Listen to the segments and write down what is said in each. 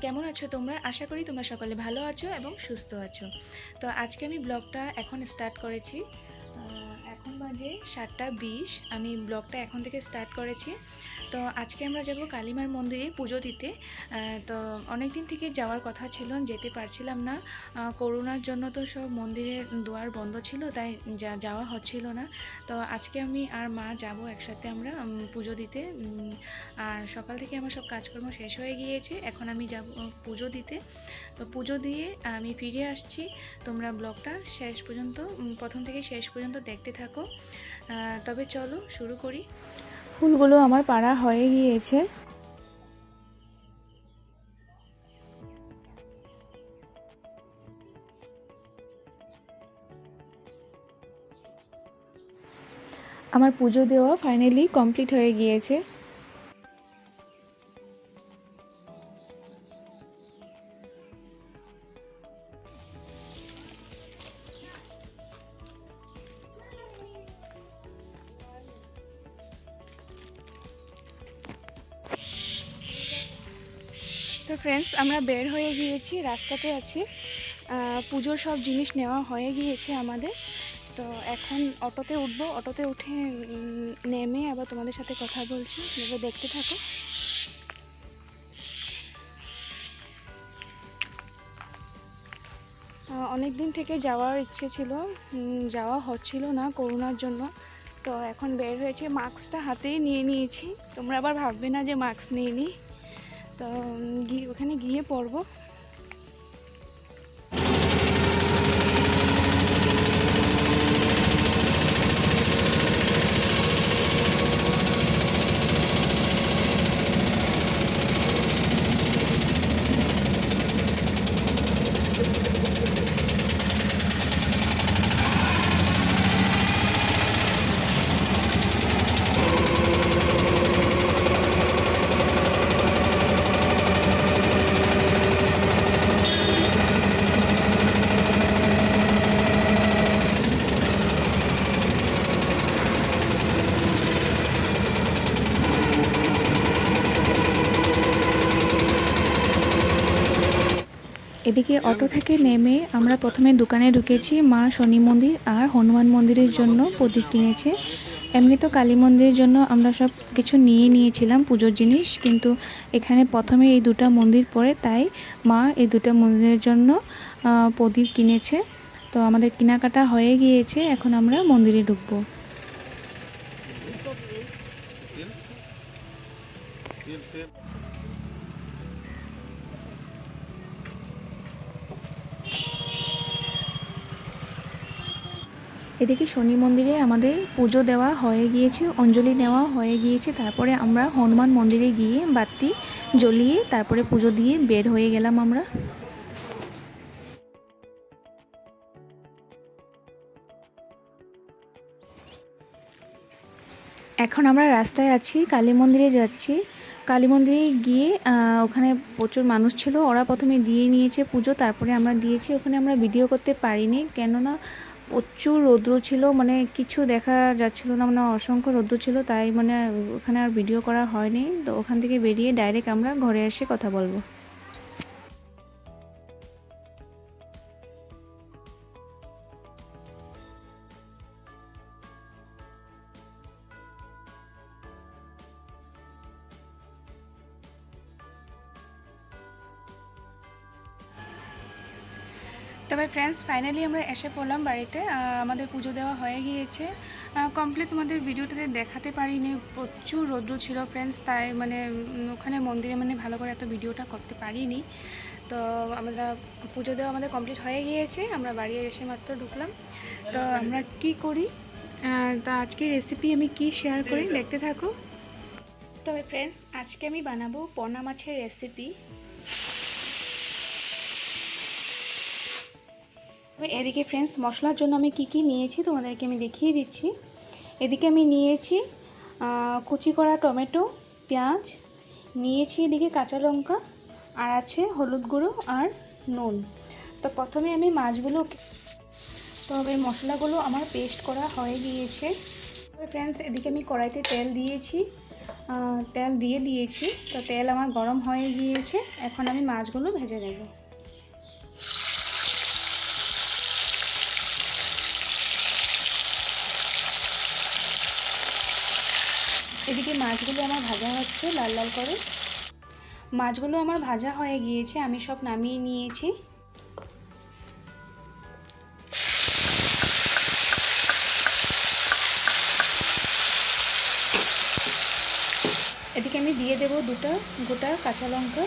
কেমন আছো তোমরা? আশা করি তোমরা সকলে ভালো আছো এবং সুস্থ আছো। তো আজকে আমি ব্লগটা এখন স্টার্ট করেছি। এখন বাজে 7:20। আমি ব্লগটা এখন থেকে স্টার্ট করেছি। তো আজকে আমরা যাব কালীমার মন্দিরে পুজো দিতে। তো অনেক দিন থেকে যাওয়ার কথা ছিল, যেতে পারছিলাম না। করোনার জন্য তো সব মন্দিরের দুয়ার বন্ধ ছিল, তাই যাওয়া হচ্ছিল না। তো আজকে আমি আর মা যাব একসাথে আমরা পুজো দিতে। আর সকাল থেকে আমার সব কাজকর্ম শেষ হয়ে গিয়েছে, এখন আমি যাব পুজো দিতে। তো পুজো দিয়ে আমি ফিরে আসছি। তোমরা ব্লগটা শেষ পর্যন্ত, প্রথম থেকে শেষ পর্যন্ত দেখতে থাকো। তবে চলো শুরু করি। ফুলগুলো আমার পাড়া হয়ে গিয়েছে। আমার পুজো দেওয়া ফাইনালি কমপ্লিট হয়ে গিয়েছে। তো ফ্রেন্ডস, আমরা বের হয়ে গিয়েছি, রাস্তাতে আছি। পুজোর সব জিনিস নেওয়া হয়ে গিয়েছে আমাদের। তো এখন অটোতে উঠবো, অটোতে উঠে নেমে আবার তোমাদের সাথে কথা বলছি, এবার দেখতে থাকো। অনেক দিন থেকে যাওয়ার ইচ্ছে ছিল, যাওয়া হচ্ছিল না করোনার জন্য। তো এখন বের হয়েছে, মাস্কটা হাতেই নিয়ে নিয়েছি। তোমরা আবার ভাববে না যে মাস্ক নিয়ে নিই। তো ওখানে গিয়ে পড়বো। এদিকে অটো থেকে নেমে আমরা প্রথমে দোকানে ঢুকেছি। মা শনি মন্দির আর হনুমান মন্দিরের জন্য প্রদীপ কিনেছে। এমনি তো কালী মন্দিরের জন্য আমরা সব কিছু নিয়ে নিয়েছিলাম পুজোর জিনিস, কিন্তু এখানে প্রথমে এই দুটো মন্দির পড়ে, তাই মা এই দুটো মন্দিরের জন্য প্রদীপ কিনেছে। তো আমাদের কেনাকাটা হয়ে গিয়েছে, এখন আমরা মন্দিরে ঢুকবো। এদিকে শনি মন্দিরে আমাদের পুজো দেওয়া হয়ে গিয়েছে, অঞ্জলি নেওয়া হয়ে গিয়েছে। তারপরে আমরা হনুমান মন্দিরে গিয়ে বাতি জ্বলিয়ে তারপরে পুজো দিয়ে বের হয়ে গেলাম আমরা। এখন আমরা রাস্তায় আছি, কালী মন্দিরে যাচ্ছি। কালী মন্দিরে গিয়ে ওখানে প্রচুর মানুষ ছিল, ওরা প্রথমে দিয়ে নিয়েছে পুজো, তারপরে আমরা দিয়েছি। ওখানে আমরা ভিডিও করতে পারিনি, কেননা প্রচুর রৌদ্র ছিল, মানে কিছু দেখা যাচ্ছিল না, মানে অসংখ্য রৌদ্র ছিল, তাই মানে ওখানে আর ভিডিও করা হয়নি। তো ওখান থেকে বেরিয়ে ডাইরেক্ট আমরা ঘরে এসে কথা বলবো। তবে ফ্রেন্ডস, ফাইনালি আমরা এসে পড়লাম বাড়িতে। আমাদের পুজো দেওয়া হয়ে গিয়েছে কমপ্লিট। তোমাদের ভিডিওটাতে দেখাতে পারিনি, প্রচুর রৌদ্র ছিল ফ্রেন্ডস, তাই মানে ওখানে মন্দিরে মানে ভালো করে এত ভিডিওটা করতে পারিনি। তো আমরা পুজো দেওয়া আমাদের কমপ্লিট হয়ে গিয়েছে, আমরা বাড়ি এসে মাত্র ঢুকলাম। তো আমরা কি করি, তা আজকে রেসিপি আমি কি শেয়ার করি, দেখতে থাকো। তবে ফ্রেন্ডস, আজকে আমি বানাবো পোনা মাছের রেসিপি। এদিকে ফ্রেন্ডস, মশলার জন্য আমি কি নিয়েছি তোমাদেরকে আমি দেখিয়ে দিচ্ছি। এদিকে আমি নিয়েছি কুচি করা টমেটো, পেঁয়াজ নিয়েছি, এদিকে কাঁচা লঙ্কা, আর আছে হলুদ গুঁড়ো আর নুন। তো প্রথমে আমি মাছগুলো, তবে মশলাগুলো আমার পেস্ট করা হয়ে গিয়েছে। তবে ফ্রেন্ডস, এদিকে আমি কড়াইতে তেল দিয়েছি, তেল দিয়ে দিয়েছি। তো তেল আমার গরম হয়ে গিয়েছে, এখন আমি মাছগুলো ভেজে নেব। এদিকে মাছগুলো আমার ভাজা হচ্ছে লাল লাল করে। মাছগুলো আমার ভাজা হয়ে গিয়েছে, আমি সব নামিয়ে নিয়েছি। এদিকে আমি দিয়ে দেব 2টা গোটা কাঁচা লঙ্কা।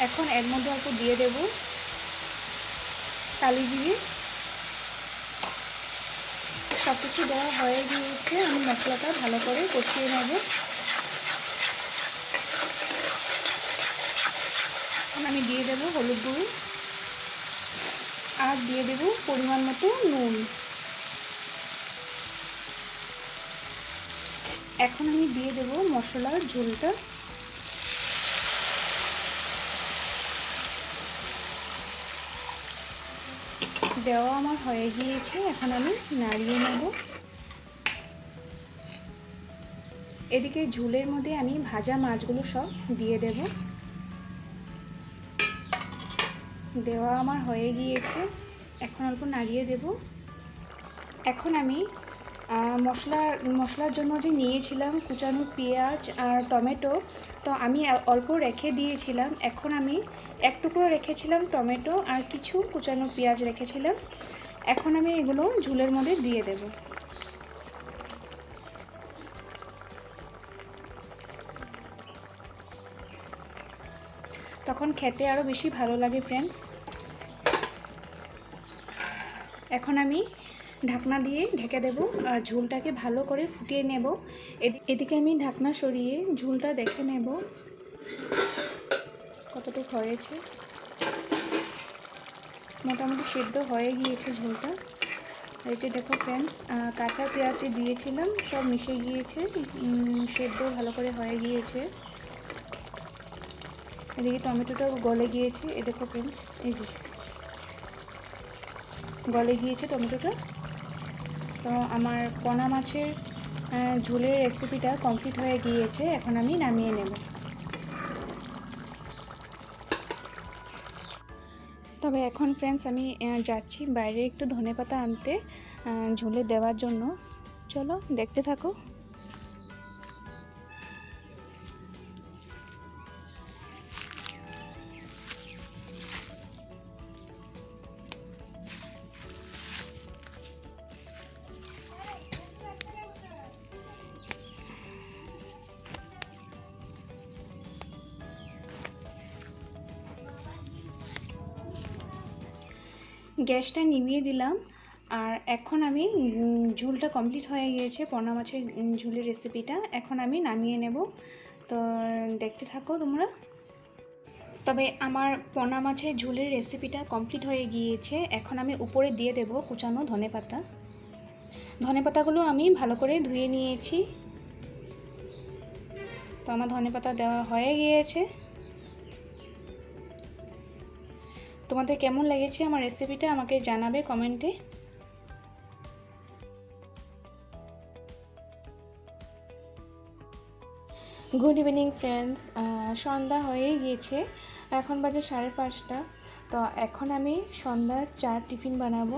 এখন এর মধ্যে অল্প দিয়ে দেব কালি জিরে। সব কিছু দেওয়া হয়ে গিয়েছে, আমি মশলাটা ভালো করে কষিয়ে নেব। এখন আমি দিয়ে দেব হলুদ গুঁড়ো আর দিয়ে দেব পরিমাণ মতো নুন। এখন আমি দিয়ে দেব মশলার ঝোলটা। দেওয়া আমার হয়ে গিয়েছে, এখন আমি নাড়িয়ে নেব। এদিকে ঝোলের মধ্যে আমি ভাজা মাছগুলো সব দিয়ে দেব। দেওয়া আমার হয়ে গিয়েছে, এখন অল্প নাড়িয়ে দেব। এখন আমি মশলার জন্য যে নিয়েছিলাম কুচানো পেঁয়াজ আর টমেটো, তো আমি অল্প রেখে দিয়েছিলাম। এখন আমি এক টুকরো রেখেছিলাম টমেটো আর কিছু কুচানো পেঁয়াজ রেখেছিলাম। এখন আমি এগুলো ঝোলের মধ্যে দিয়ে দেব। তখন খেতে আরও বেশি ভালো লাগে ফ্রেন্ডস। এখন আমি ঢাকনা দিয়ে ঢেকে দেব আর ঝোলটাকে ভালো করে ফুটিয়ে নেব। এদিকে আমি ঢাকনা সরিয়ে ঝোলটা দেখে নেব কতটুকু হয়েছে। মোটামুটি সেদ্ধ হয়ে গিয়েছে ঝোলটা। এই যে দেখো ফ্রেন্ডস, কাঁচা পেঁয়াজ দিয়েছিলাম সব মিশে গিয়েছে, সেদ্ধ ভালো করে হয়ে গিয়েছে। এদিকে টমেটোটাও গলে গিয়েছে, এই দেখো ফ্রেন্ডস, এই যে গলে গিয়েছে টমেটোটা। তো আমার পোনা মাছের ঝোলের রেসিপিটা কমপ্লিট হয়ে গিয়েছে, এখন আমি নামিয়ে নেব। তবে এখন ফ্রেন্ডস আমি যাচ্ছি বাইরে একটু ধনেপাতা আনতে ঝোলে দেওয়ার জন্য। চলো দেখতে থাকো। গ্যাসটা নিভিয়ে দিলাম আর এখন আমি ঝোলটা কমপ্লিট হয়ে গিয়েছে পোনা মাছের ঝোলের রেসিপিটা, এখন আমি নামিয়ে নেব। তো দেখতে থাকো তোমরা। তবে আমার পোনা মাছের ঝোলের রেসিপিটা কমপ্লিট হয়ে গিয়েছে, এখন আমি উপরে দিয়ে দেব কুচানো ধনেপাতা। ধনেপাতাগুলো আমি ভালো করে ধুয়ে নিয়েছি। তো আমার ধনেপাতা দেওয়া হয়ে গিয়েছে। তোমাদের কেমন লেগেছে আমার রেসিপিটা আমাকে জানাবে কমেন্টে। গুড ইভিনিং ফ্রেন্ডস, সন্ধ্যা হয়ে গিয়েছে, এখন বাজে 5:30। তো এখন আমি সন্ধ্যার চার টিফিন বানাবো।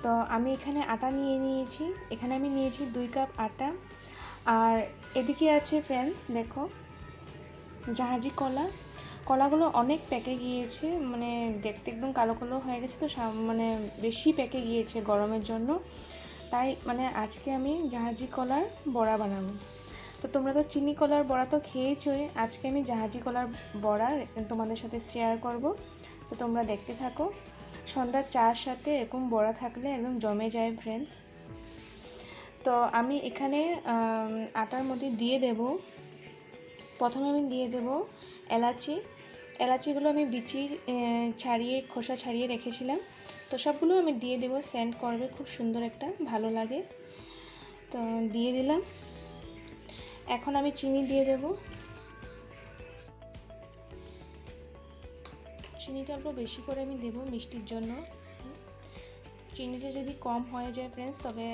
তো আমি এখানে আটা নিয়ে নিয়েছি, এখানে আমি নিয়েছি 2 কাপ আটা। আর এদিকে আছে ফ্রেন্ডস দেখো জাহাজি কলা। কলাগুলো অনেক পেকে গিয়েছে, মানে দেখতে একদম কালো কালো হয়ে গেছে, তো মানে বেশি পেকে গিয়েছে গরমের জন্য। তাই মানে আজকে আমি জাহাজি কলার বড়া বানাবো। তো তোমরা তো চিনি কলার বড়া তো খেয়েছোই, আজকে আমি জাহাজি কলার বড়া তোমাদের সাথে শেয়ার করব। তো তোমরা দেখতে থাকো। সন্ধ্যার চার সাথে এরকম বড়া থাকলে একদম জমে যায় ফ্রেন্ডস। তো আমি এখানে আটার মধ্যে দিয়ে দেব, প্রথমে আমি দিয়ে দেব এলাচি। এলাচিগুলো আমি বিচি ছাড়িয়ে খোসা ছাড়িয়ে রেখেছিলাম। তো সবগুলো আমি দিয়ে দেব, সেন্ট করবে খুব সুন্দর একটা ভালো লাগে। তো দিয়ে দিলাম। এখন আমি চিনি দিয়ে দেব। চিনিটা অল্প বেশি করে আমি দেব মিষ্টির জন্য। চিনিটা যদি কম হয়ে যায় ফ্রেন্ডস, তবে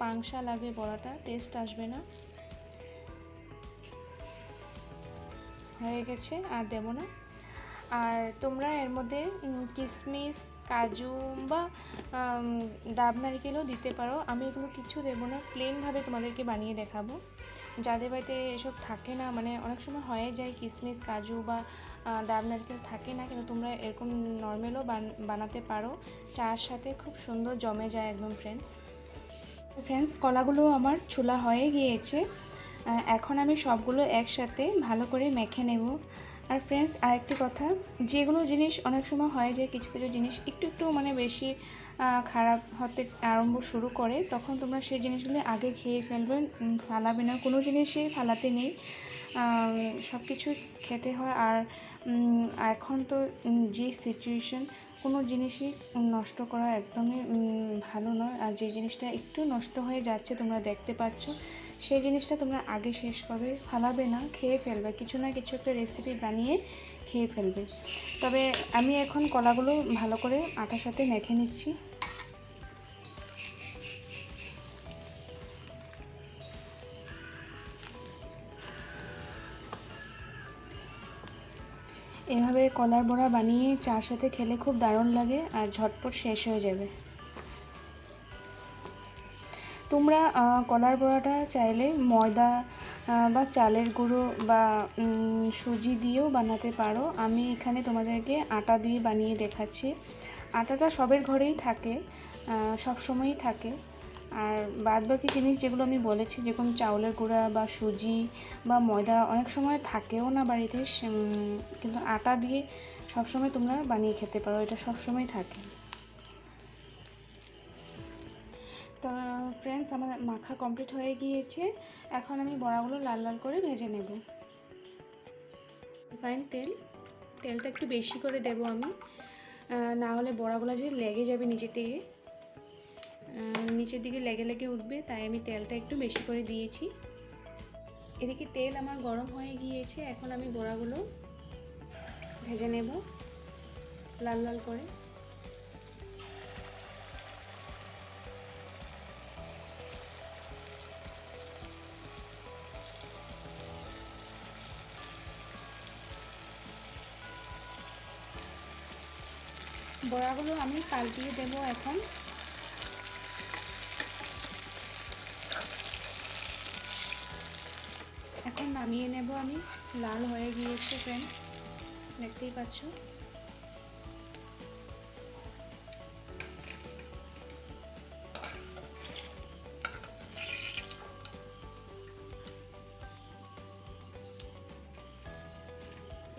পাংশা লাগবে, বড়াটা টেস্ট আসবে না। হয়ে গেছে, আর দেব না। আর তোমরা এর মধ্যে কিশমিশ, কাজু বা ডাব নারকেলও দিতে পারো। আমি এগুলো কিছু দেবো না, প্লেনভাবে তোমাদেরকে বানিয়ে দেখাবো। যাদের বাড়িতে এসব থাকে না, মানে অনেক সময় হয়ে যায় কিশমিশ, কাজু বা ডাব নারকেল থাকে না, কিন্তু তোমরা এরকম নর্মালও বানাতে পারো। চার সাথে খুব সুন্দর জমে যায় একদম ফ্রেন্ডস, কলাগুলো আমার ছোলা হয়ে গিয়েছে। এখন আমি সবগুলো একসাথে ভালো করে মেখে নেব। আর ফ্রেন্ডস, আরেকটি কথা, যেগুলো জিনিস অনেক সময় হয় যে কিছু কিছু জিনিস একটু একটু মানে বেশি খারাপ হতে আরম্ভ শুরু করে, তখন তোমরা সেই জিনিসগুলো আগে খেয়ে ফেলবে, ফালাবে না। কোনো জিনিসই ফালাতে নেই, সব কিছুই খেতে হয়। আর এখন তো যে সিচুয়েশন, কোনো জিনিসই নষ্ট করা একদমই ভালো নয়। আর যে জিনিসটা একটু নষ্ট হয়ে যাচ্ছে তোমরা দেখতে পাচ্ছ, সেই জিনিসটা তোমরা আগে শেষ করবে, ফালাবে না, খেয়ে ফেলবে। কিছু না কিছু একটা রেসিপি বানিয়ে খেয়ে ফেলবে। তবে আমি এখন কলাগুলো ভালো করে আটার সাথে মেখে নিচ্ছি। এভাবে কলার বড়া বানিয়ে চার সাথে খেলে খুব দারুণ লাগে আর ঝটপট শেষ হয়ে যাবে। তোমরা কলার বড়াটা চাইলে ময়দা বা চালের গুঁড়ো বা সুজি দিয়েও বানাতে পারো। আমি এখানে তোমাদেরকে আটা দিয়ে বানিয়ে দেখাচ্ছি। আটাটা সবের ঘরেই থাকে, সব সময়ই থাকে। আর বাদবাকি জিনিস যেগুলো আমি বলেছি, যেরকম চাউলের গুঁড়া বা সুজি বা ময়দা অনেক সময় থাকেও না বাড়িতে, কিন্তু আটা দিয়ে সবসময় তোমরা বানিয়ে খেতে পারো, এটা সবসময় থাকে। তো ফ্রেন্ডস, আমার মাখা কমপ্লিট হয়ে গিয়েছে। এখন আমি বড়াগুলো লাল লাল করে ভেজে নেব। রিফাইন তেলটা একটু বেশি করে দেব আমি, না হলে বড়াগুলো যে লেগে যাবে নিচের দিকে লেগে লেগে উঠবে, তাই আমি তেলটা একটু বেশি করে দিয়েছি। এদিকে তেল আমার গরম হয়ে গিয়েছে, এখন আমি বড়াগুলো ভেজে নেব লাল লাল করে। বড়াগুলো আমি পাল্টিয়ে দেব এখন। এখন নামিয়ে নেব আমি, লাল হয়ে গিয়েছে ফ্রেন্ডস, দেখতেই পাচ্ছ।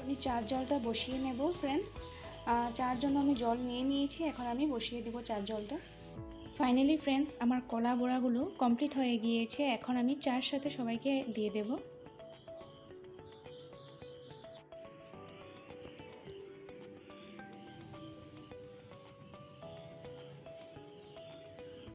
আমি চার জলটা বসিয়ে নেব ফ্রেন্ডস। চার জন্য আমি জল নিয়ে নিয়েছি, এখন আমি বসিয়ে দেব চার জলটা। ফাইনালি ফ্রেন্ডস, আমার কলা বড়াগুলো কমপ্লিট হয়ে গিয়েছে। এখন আমি চার সাথে সবাইকে দিয়ে দেব।